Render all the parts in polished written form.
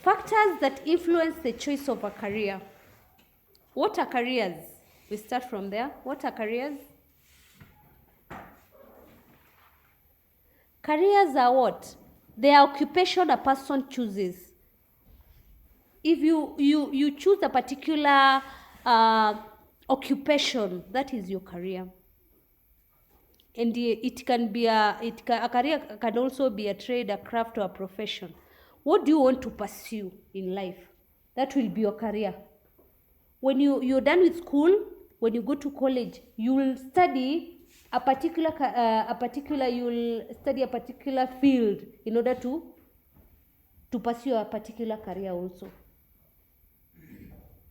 Factors that influence the choice of a career. What are careers? We start from there. What are careers? Careers are what? They are occupation a person chooses. If you choose a particular occupation, that is your career. And it can be a career can also be a trade, a craft, or a profession. What do you want to pursue in life? That will be your career. When you're done with school, when you go to college, you will study a particular field in order to pursue a particular career also.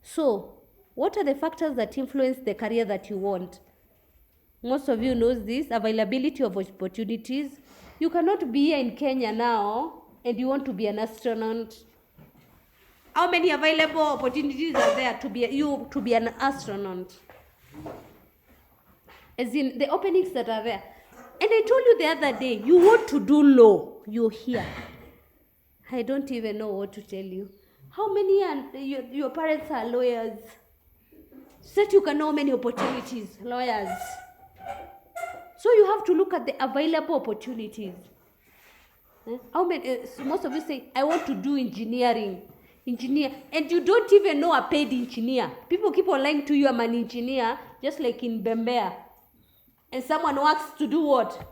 So, what are the factors that influence the career that you want? Most of you knows this, availability of opportunities. You cannot be here in Kenya now and you want to be an astronaut. How many available opportunities are there to be an astronaut? As in the openings that are there. And I told you the other day, you want to do law, you're here. I don't even know what to tell you. How many your parents are lawyers? So that you can know many opportunities, lawyers. So you have to look at the available opportunities. How many? Most of you say, I want to do engineering. Engineer. And you don't even know a paid engineer. People keep on lying to you, I'm an engineer, just like in Bembea. And someone works to do what?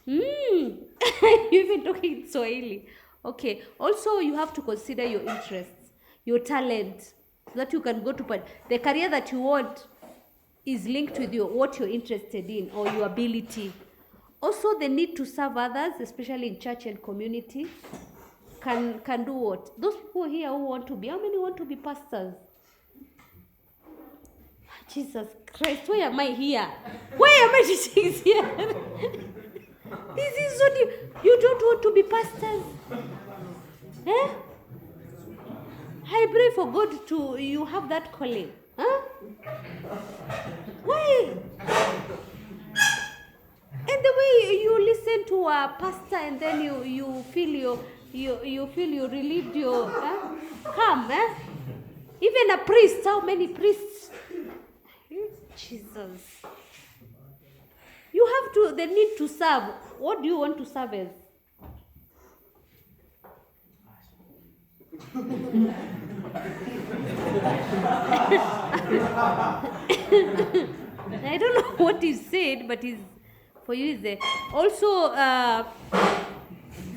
You've been talking in Swahili. Okay. Also, you have to consider your interests, your talent, so that you can go to the career that you want is linked with what you're interested in or your ability. Also, the need to serve others, especially in church and community, can do what? Those people here who want to be, how many want to be pastors? Jesus Christ, why am I here? Why am I teaching here? This is what you don't want to be pastors. Eh? I pray for God you have that calling. Huh? Why? And the way you listen to a pastor and then you feel you relieved your calm, Even a priest, how many priests? Jesus. You have the need to serve. What do you want to serve as? I don't know what is said, but for you is there. Also,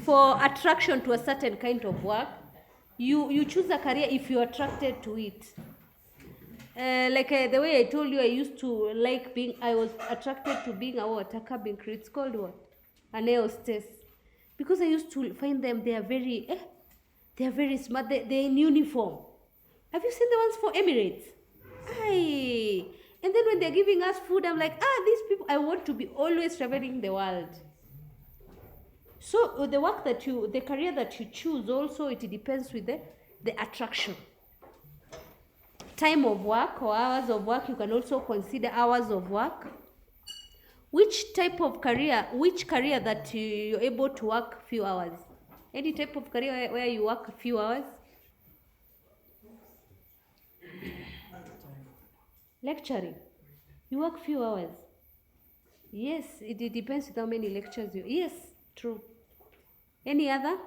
for attraction to a certain kind of work, you choose a career if you're attracted to it. The way I told you, I was attracted to being a cabin crew. It's called what? An air hostess. Because I used to find them, they are very smart. They're in uniform. Have you seen the ones for Emirates? Aye. And then when they're giving us food, I'm like, these people, I want to be always traveling the world. So the career that you choose also, it depends with the attraction. Time of work or hours of work, you can also consider hours of work. Which career that you're able to work few hours? Any type of career where you work a few hours? Lecturing. You work few hours. Yes, it depends on how many lectures you... Yes, true. Any other?